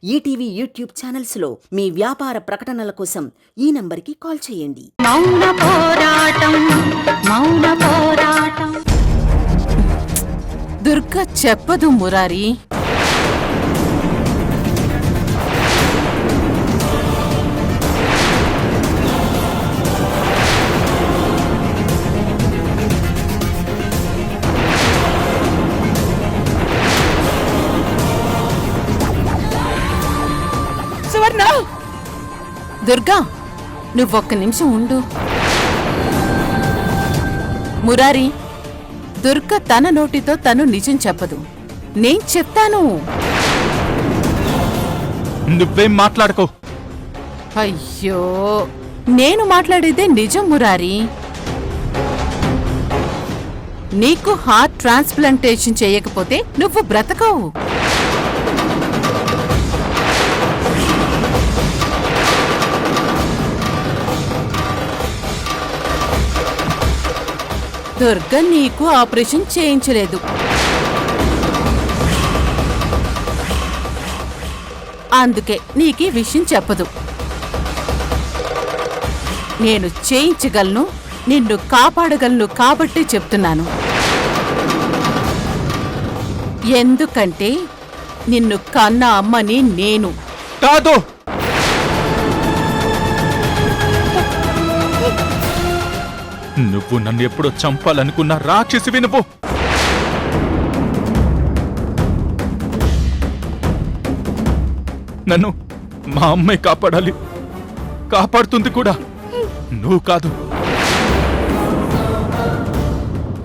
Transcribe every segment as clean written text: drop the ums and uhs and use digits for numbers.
ETV YouTube ఛానల్స్లో మీ వ్యాపార ప్రకటనల కోసం ఈ నంబర్కి కాల్ చేయండి. మౌన పోరాటం మౌన పోరాటం. దుర్గ చెప్పదు మురారి. దుర్గా, నువ్వొక్క నిమిషం ఉండు. మురారి, దుర్గ తన నోటితో తను నిజం చెప్పదు, నేను చెప్తాను. నువ్వేం మాట్లాడుకో. అయ్యో, నేను మాట్లాడేదే నిజం మురారి. నీకు హార్ట్ ట్రాన్స్ప్లాంటేషన్ చేయకపోతే నువ్వు బ్రతకవు. దుర్గ నీకు ఆపరేషన్ చేయించలేదు, అందుకే నీకీ విషయం చెప్పదు. నేను చేయించగలను, నిన్ను కాపాడగలను కాబట్టి చెప్తున్నాను. ఎందుకంటే నిన్ను కన్న అమ్మని నేను. కాదు, నువ్వు నన్ను ఎప్పుడో చంపాలనుకున్న రాక్షసివి నువ్వు. నన్ను మా అమ్మాయి కాపాడాలి, కాపాడుతుంది కూడా. నువ్వు కాదు,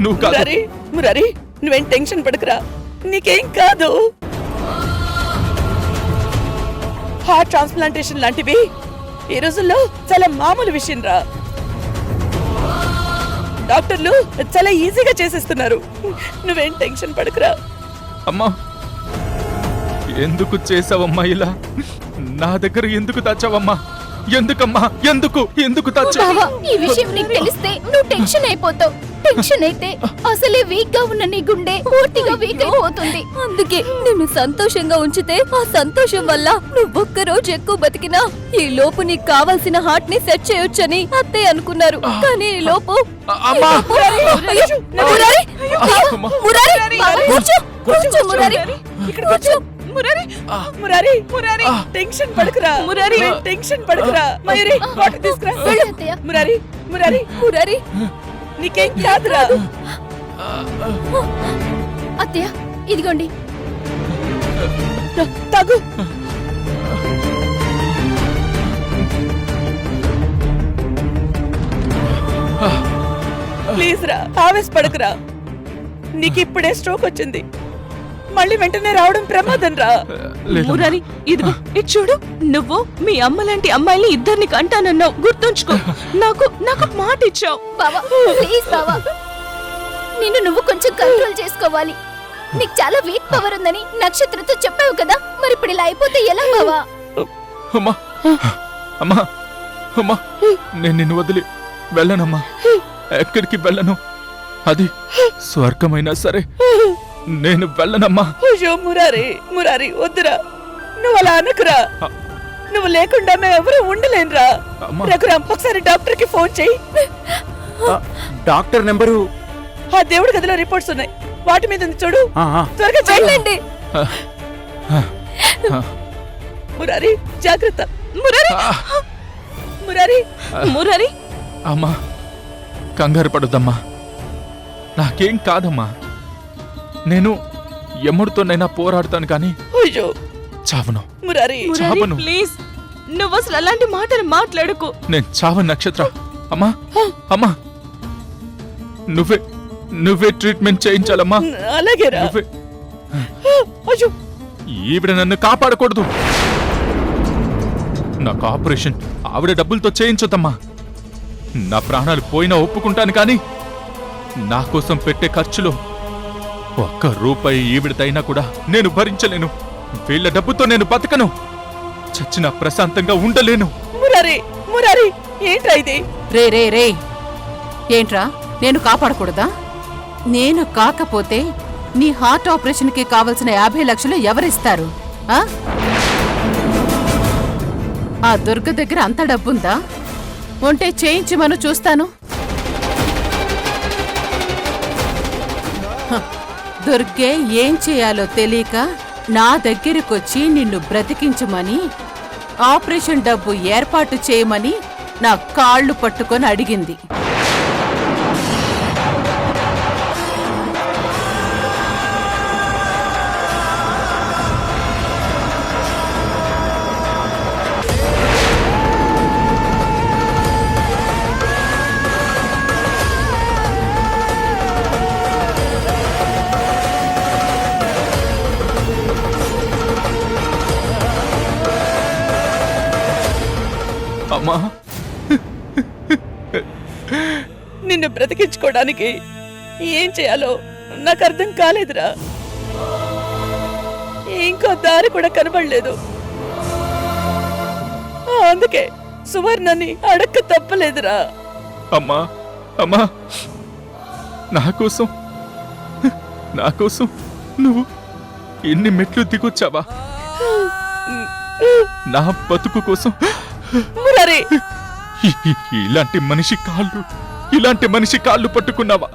నువ్వు కాదు. మురారి, నువ్వేం టెన్షన్ పడకురా, నీకేం కాదు. హార్ట్ ట్రాన్స్ప్లాంటేషన్ లాంటివి ఈ రోజుల్లో చాలా మామూలు విషయం రా. డాక్టర్లు చాలా ఈజీగా చేసేస్తున్నారు, నువ్వేం టెన్షన్ పడకురా. అమ్మా, ఎందుకు చేసావమ్మా ఇలా? నా దగ్గర ఎందుకు దాచావమ్మా? ఎందుకమ్మా? ఎందుకు దాచావు? ఈ విషయం నీకు తెలిస్తే నువ్వు టెన్షన్ అయిపోతావు. టెన్షన్ అయితే అసలే వీక్ గా ఉన్న నీ గుండె పూర్తిగా వీక్ అయిపోతుంది. అందుకే నిన్ను సంతోషంగా ఉంచితే ఆ సంతోషం వల్ల నువ్వొక్క రోజు ఎక్కువ బతికినా ఈ లోపు నీకు కావాల్సిన హార్ట్ ని సెట్ చేయొచ్చని అత్తయ్య అనుకున్నారు. కానీ ఈ లోపు టెన్షన్ పడకురా, టెన్షన్ పడకురా. మయూరి, వాటర్ తీసుకురా. మురారి, నీకేం కాదురా. అత్తయ్య, ఇదిగోండి. తాగు. ప్లీజ్ రా, ఆవేశపడకురా. నీకిప్పుడే స్ట్రోక్ వచ్చింది, మళ్ళీ వెంటనే రావడం ప్రమాదం రా. మురారి, ఇదిగో ఇది చూడు. నువ్వు మీ అమ్మ లాంటి అమ్మాయిని ఇద్దరిని కంటానన్నావు, గుర్తుంచుకో. నాకు మాట ఇచ్చావు. బావా, ప్లీజ్ బావా, నిన్ను నువ్వు కొంచెం కంట్రోల్ చేసుకోవాలి. నీకు చాలా వీక్ పవర్ ఉందని నక్షత్రంతో చెప్పావు కదా, మరి ఇప్పుడు ఇలా అయిపోతే ఎలా బావా? అమ్మా, అమ్మా, అమ్మా, నేను నిన్ను వదిలి వెళ్ళనమ్మా. ఎక్కడికి వెళ్ళను, అది స్వర్గమైనా సరే నేను వెళ్ళనమ్మా. అయ్యో మురారి, వద్దురా, నువ్వు అలా అనకురా. నువ్వు లేకుండా మేమెవరూ ఉండలేనురా. రఘురామ్, ఒకసారి డాక్టర్ కి ఫోన్ చెయ్యి. డాక్టర్ నెంబరు ఆ దేవుడి గదిలో రిపోర్ట్స్ ఉన్నాయి, వాటి మీద ఉంది చూడు. త్వరగా చెయ్యండి. మురారి, జాగ్రత్త. మురారి, అమ్మా, కంగారు పడొద్దమ్మా, నాకేం కాదమ్మా. నేను ఎమ్ముడితోనైనా పోరాడుతాను కానీ అయ్యో చావను. మురారి, చావను. ప్లీజ్, నువ్వు అసలు అలాంటి మాటలు మాట్లాడుకో. నేను చావను నక్షత్ర. అమ్మా, అమ్మా, నువ్వే ట్రీట్మెంట్ చేయించాలమ్మా. అలాగేరా. అయ్యో, ఈవిడ నన్ను కాపాడకూడదు. నాకు ఆపరేషన్ ఆవిడ డబ్బులతో చేయించొద్దమ్మా. నా ప్రాణాలు పోయినా ఒప్పుకుంటాను కానీ నా కోసం పెట్టే ఖర్చులో ఒక్క రూపాయి ఈవిడదైనా కూడా నేను భరించలేను. వీళ్ళ డబ్బుతో నేను బతకను, చచ్చినా ప్రశాంతంగా ఉండలేను. మురారి, ఏంట్రా ఇది? రే, ఏంట్రా, నేను కాపాడకూడదా? నేను కాకపోతే నీ హార్ట్ ఆపరేషన్ కి కావలసిన 50 లక్షలు ఎవరిస్తారు? ఆ దుర్గ దగ్గర అంత డబ్బుందా? ఉంటే చేయించమను చూస్తాను. హ, దుర్గే ఏం చేయాలో తెలియక నా దగ్గరకొచ్చి నిన్ను బ్రతికించమని, ఆపరేషన్ డబ్బు ఏర్పాటు చేయమని నా కాళ్ళు పట్టుకొని అడిగింది. అమ్మా, నిన్ను బ్రతికించుకోవడానికి ఏం చేయాలో నాకు అర్థం కాలేదురా. ఇంకో దారి కూడా కనబడలేదు. అందుకే సువర్ణని అడక్క తప్పలేదురా. అమ్మా, అమ్మా, నా కోసం నువ్వు ఎన్ని మెట్లు దిగొచ్చావా? నా బతుకు కోసం మురారి, ఇలాంటి మనిషి కాళ్ళు పట్టుకున్నావా?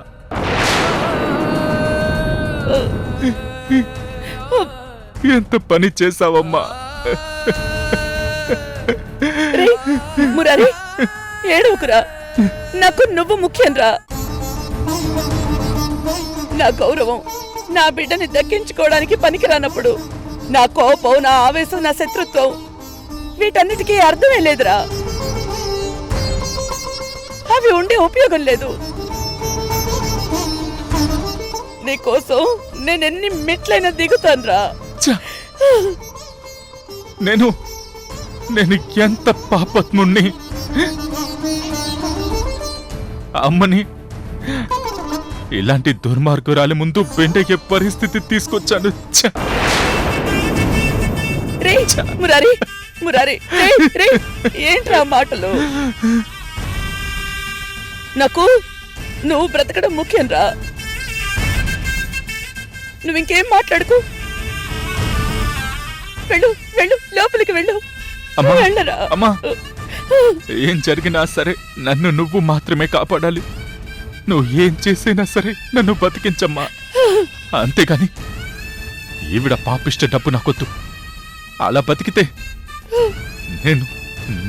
ఎంత పని చేశావమ్మా? రేయ్, మురారి ఏడవకురా. నాకు నువ్వు ముఖ్యంరా. నా గౌరవం నా బిడ్డని దక్కించుకోవడానికి పనికిరానప్పుడు నా కోపం, నా ఆవేశం, నా శత్రుత్వం వీటన్నిటికీ అర్థమే లేదురా. అవి ఉండే ఉపయోగం లేదు. నీకోసం నేనెన్ని మెట్లైనా దిగుతానురా. నేను ఎంత పాపత్ముణ్ణి! అమ్మని ఇలాంటి దుర్మార్గురాలి ముందు బెండయ్యే పరిస్థితి తీసుకొచ్చాను. మురారి, మురారి, ఏంట్రా మాటలు? నాకు నువ్వు బ్రతకడం ముఖ్యం రా. నువ్వింకేం మాట్లాడుకు. వెళ్ళు, వెళ్ళు, లోపలికి వెళ్ళు. వెళ్ళరా. అమ్మా, ఏం జరిగినా సరే నన్ను నువ్వు మాత్రమే కాపాడాలి. నువ్వు ఏం చేసినా సరే నన్ను బతికించమ్మా. అంతేగాని ఈవిడ పాపిష్ట డబ్బు నాకొద్దు. అలా బతికితే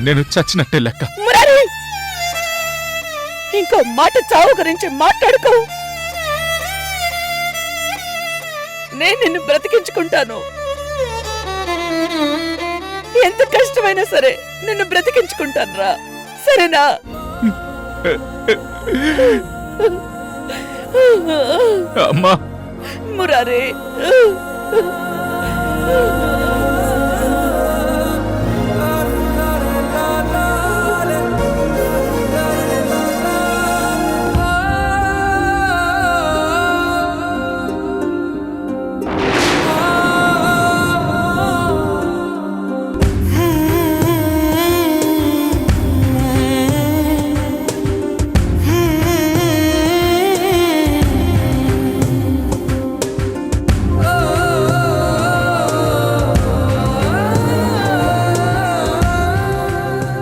నేను చచ్చినట్టే లెక్క. ఇంకో మాట చావు గురించి మాట్లాడుకో. నేను నిన్ను బ్రతికించుకుంటాను. ఎంత కష్టమైనా సరే నిన్ను బ్రతికించుకుంటాను రా. సరేనా? అమ్మా, మురారి,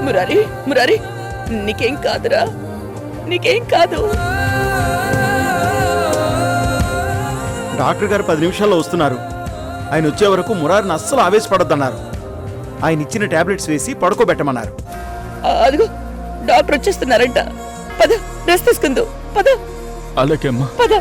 మురారి, మురారి, నీకేం కాదురా. నీకేం కాదు. డాక్టర్ గారు 10 నిమిషాల్లో వస్తున్నారు. ఆయన వచ్చే వరకు మురారిని అస్సలు ఆవేశపడొద్దన్నారు. ఆయన ఇచ్చిన టాబ్లెట్స్ వేసి పడుకోబెట్టమన్నారు. అదిగో డాక్టర్ వచ్చేస్తున్నారంట. పద, డ్రెస్ తీసుకుందు. పద. అలాగే అమ్మా. పద.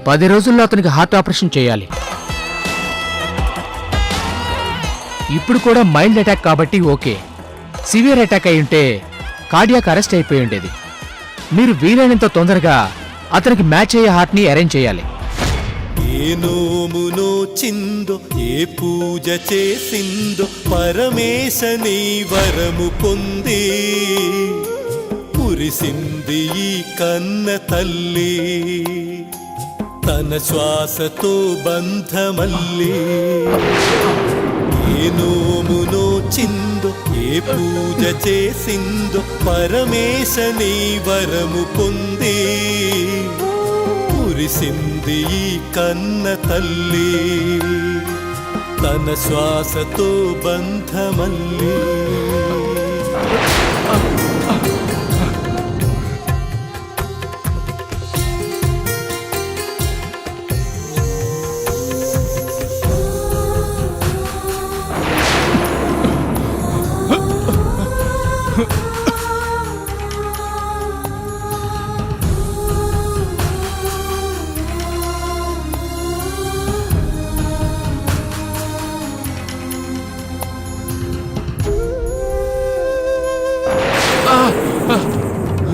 10 రోజుల్లో అతనికి హార్ట్ ఆపరేషన్ చేయాలి. ఇప్పుడు కూడా మైల్డ్ అటాక్ కాబట్టి ఓకే. సివియర్ అటాక్ అయి ఉంటే కార్డియాక్ అరెస్ట్ అయిపోయి ఉండేది. మీరు వీలైనంత తొందరగా అతనికి మ్యాచ్ అయ్యే హార్ట్ని అరేంజ్ చేయాలి. ఏ నోమునో చిందో ఏ పూజ చేసిందో పరమేశని వరము పొంది మురిసింది ఈ కన్న తల్లి తన శ్వాసతో బంధమల్లి. ఏ నోమునో చిందో ఏ పూజ చేసిందో పరమేశని వరము పొంది మురిసింది ఈ కన్న తల్లి తన శ్వాసతో బంధమల్లి.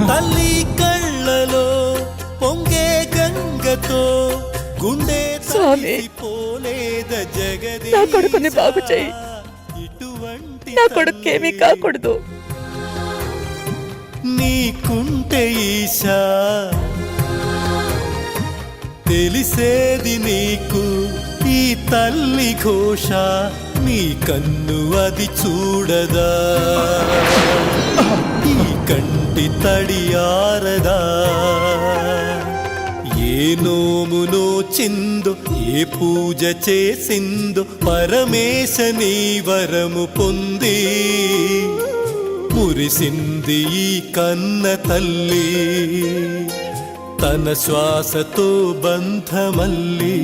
తల్లి కళ్ళలో పొంగే గంగతో గుండె స్వామి, పోలేద జగది నా కొడుకుని బాగు చెయ్యి. నా కొడుకేమీ కాకూడదు. నీకుంటే ఈశా తెలిసేది నీకు ఈ తల్లి ఘోష నీ కన్ను అది చూడదా ఈ కంటి తడియారదా. ఏ నోమునో చిందో ఏ పూజ చేసిందో పరమేశని వరము పొంది మురిసింది ఈ కన్న తల్లి తన శ్వాసతో బంధమల్లి.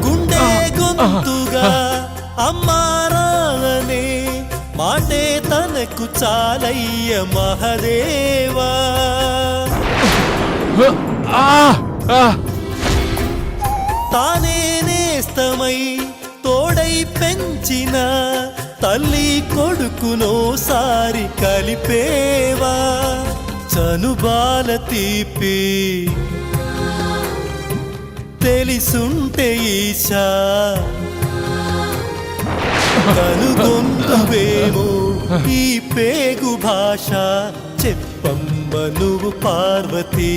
గుండె గొంతుగా అమ్మారానే మాటే తనకు చాలయ్య మహదేవా. తానే నేస్తమై తోడై పెంచిన తల్లి కొడుకునోసారి కలిపేవా. చనుబాల తీపి తెలిసుంటే ఈశా కనుగొందువేమో ఈ పేగు భాష చెప్పమ్మ నువ్వు పార్వతి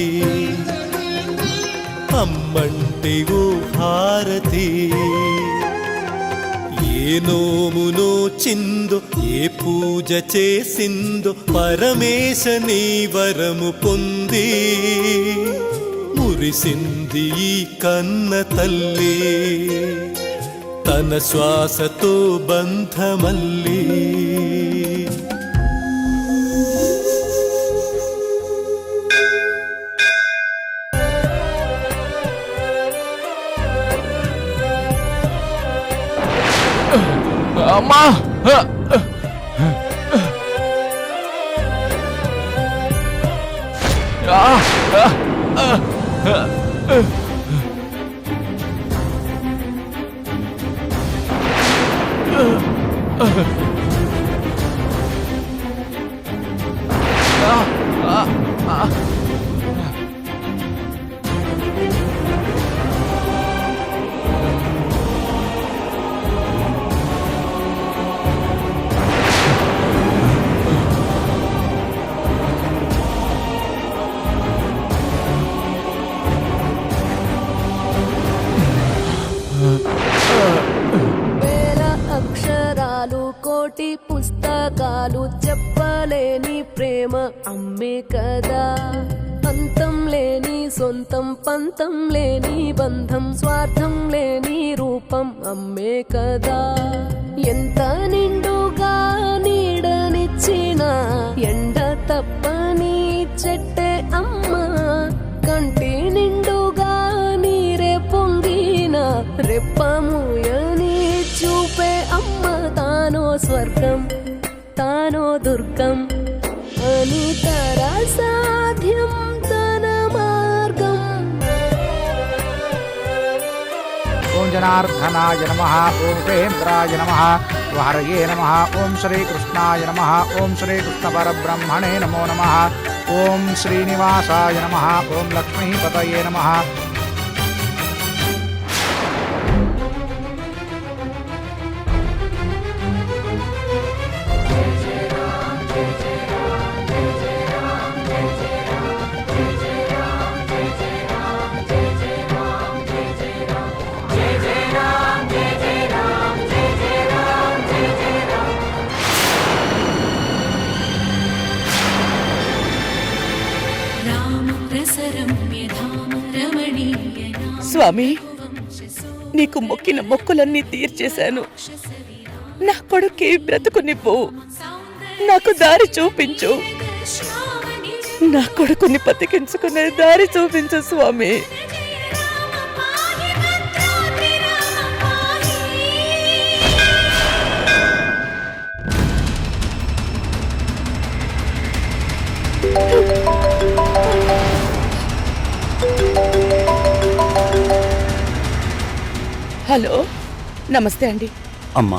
అమ్మంటే ఓ హారతి. ఏ నోమునో చిందో ఏ పూజ చేసిందో పరమేశని వరము పొంది మురిసింది ఈ కన్న తల్లి తన శ్వాసతో బంధమల్లి. అమ్మా వేల అక్షరాలు కోటి పుస్తకాలు చెప్పలేని ప్రేమ అమ్మే కదా. అంతం లేని సొంతం పంతం లేని బంధం స్వార్థం లేని రూపం అమ్మే కదా. ఎంత నిండుగా నీడనిచ్చిన ఎండ తప్పని ముచ్చట్టే అమ్మ కంటి నిండుగా నీరే పొంగిన రెప్పముయని చూపే అమ్మ తానో స్వర్గం తానో దుర్గం అని తరా సాధ్యం తన మార్గం. ఓం జనార్దనాయ నమః, ఓం ప్రేంద్రాయ నమః, హరయే నమః, ఓం శ్రీకృష్ణాయ నమః, ఓం శ్రీకృష్ణ పరబ్రహ్మణే నమో నమః, ఓం శ్రీనివాసాయ నమః, ఓం లక్ష్మీపతయే నమః. స్వామి, నీకు మొక్కిన మొక్కులన్నీ తీర్చేశాను. నా కొడుక్కి బ్రతుకునివ్వు, నాకు దారి చూపించు, నా కొడుకుని బతికించుకునే దారి చూపించు స్వామి. హలో, నమస్తే అండి. అమ్మా,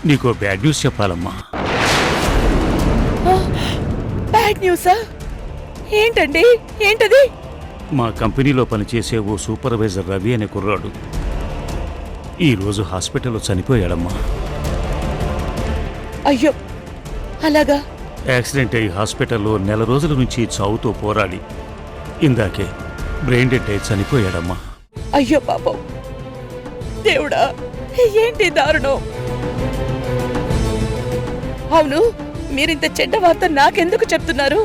నీకు బ్యాడ్ న్యూస్ చెప్పాలమ్మా. బ్యాడ్ న్యూసా? ఏంటండి, ఏంటది? మా కంపెనీలో పనిచేసే ఓ సూపర్వైజర్ రవి అనే కుర్రాడు ఈరోజు హాస్పిటల్లో చనిపోయాడమ్మా. అయ్యో, అలాగా? యాక్సిడెంట్ అయి హాస్పిటల్లో నెల రోజుల నుంచి చావుతో పోరాడి ఇందాకే బ్రెయిన్ డెడ్ అయి చనిపోయాడమ్మా. అయ్యో పాపం, దేవుడా, ఏంటి దారుణం. అవును, మీరింత చెడ్డ వార్త నాకెందుకు చెప్తున్నారు?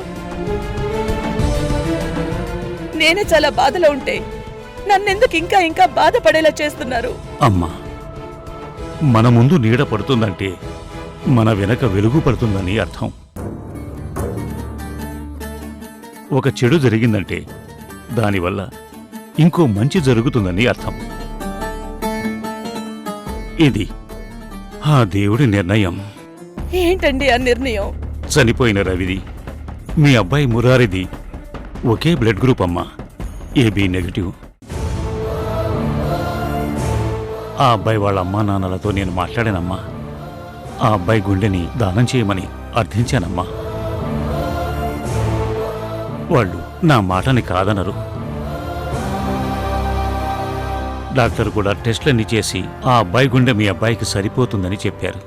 నేనే చాలా బాధలో ఉంటే నన్నెందుకు ఇంకా ఇంకా బాధపడేలా చేస్తున్నారు? అమ్మా, మన ముందు నీడ పడుతుందంటే మన వెనక వెలుగు పడుతుందని అర్థం. ఒక చెడు జరిగిందంటే దానివల్ల ఇంకో మంచి జరుగుతుందని అర్థం. ఇది ఆ దేవుడి నిర్ణయం. ఏంటండి ఆ నిర్ణయం? చనిపోయిన రవిది, మీ అబ్బాయి మురారిది ఒకే బ్లడ్ గ్రూప్ అమ్మా, ఏబీ నెగటివ్. ఆ అబ్బాయి వాళ్ళ అమ్మా నాన్నలతో నేను మాట్లాడానమ్మా. ఆ అబ్బాయి గుండెని దానం చేయమని అర్థించానమ్మా. వాళ్ళు నా మాటని కాదనరు. డాక్టర్ కూడా టెస్టులన్నీ చేసి ఆ అబ్బాయి గుండె మీ అబ్బాయికి సరిపోతుందని చెప్పారు.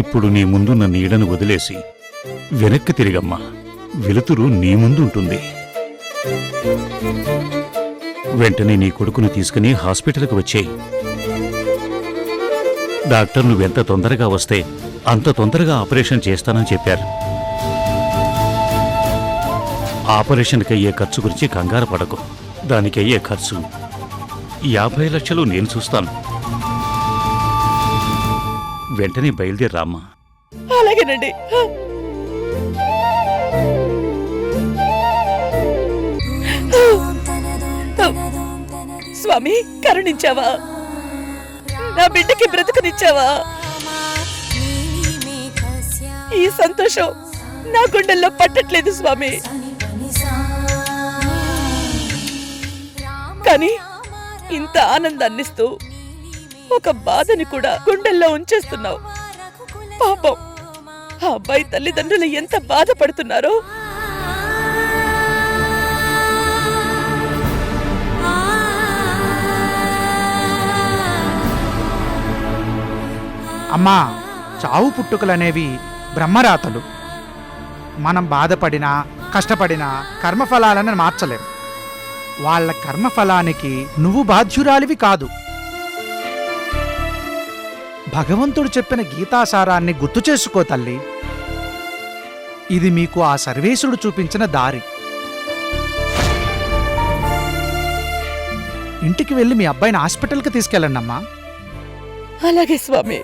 ఇప్పుడు నీ ముందున్న నీడను వదిలేసి వెనక్కి తిరిగమ్మా, వెలుతురు నీ ముందుంటుంది. వెంటనే నీ కొడుకును తీసుకుని హాస్పిటల్కి వచ్చేయి. డాక్టర్ నువ్వెంత తొందరగా వస్తే అంత తొందరగా ఆపరేషన్ చేస్తానని చెప్పారు. ఆపరేషన్కి అయ్యే ఖర్చు గురించి కంగారు పడకు. దానికి అయ్యే ఖర్చు 50 లక్షలు నేను చూస్తాను. వెంటనే బయలుదేరామ్మా. అలాగేనండి. స్వామి, కరుణించావా? నా బిడ్డకి బ్రతుకునిచ్చావా? ఈ సంతోషం నా గుండెల్లో పట్టట్లేదు స్వామి. కానీ ఇంత ఆనందాన్నిస్తూ ఒక బాధని కూడా గుండెల్లో ఉంచేస్తున్నావు. పాపం, ఆ అబ్బాయి తల్లిదండ్రులు ఎంత బాధపడుతున్నారో. అమ్మా, చావు పుట్టుకలనేవి బ్రహ్మరాతలు. మనం బాధపడినా కష్టపడినా కర్మఫలాలను మార్చలేం. వాళ్ళ కర్మఫలానికి నువ్వు బాధ్యురాలివి కాదు. భగవంతుడు చెప్పిన గీతాసారాన్ని గుర్తు చేసుకో తల్లి. ఇది మీకు ఆ సర్వేశుడు చూపించిన దారి. ఇంటికి వెళ్ళి మీ అబ్బాయిని హాస్పిటల్కి తీసుకెళ్ళండి అమ్మా. అలాగే స్వామి.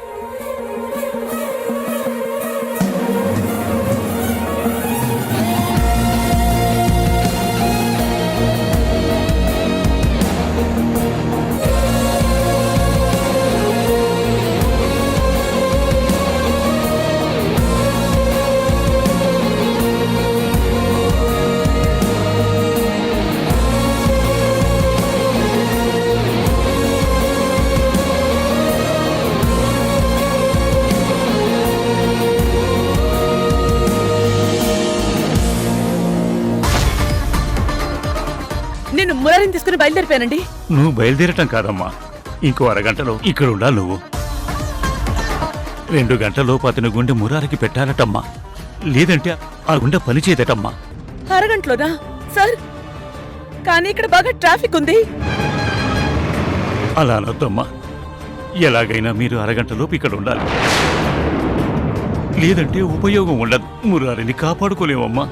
మురారిని తీసుకుని బయలుదేరిపోయానండి. నువ్వు బయలుదేరటం కాదమ్మా, ఇంకో అరగంటలో ఇక్కడ ఉండాలి నువ్వు. 2 గంటలలోపు అతని గుండె మురారికి పెట్టాలటమ్మా, లేదంటే ఆ గుండె పనిచేయదటమ్మా. అరగంటలోనా సార్? కానీ ఇక్కడ బాగా ట్రాఫిక్ ఉంది. అలా అనొద్దమ్మా, ఎలాగైనా మీరు అరగంటలోపు ఇక్కడ ఉండాలి, లేదంటే ఉపయోగం ఉండదు. మురారిని కాపాడుకోలేమమ్మా.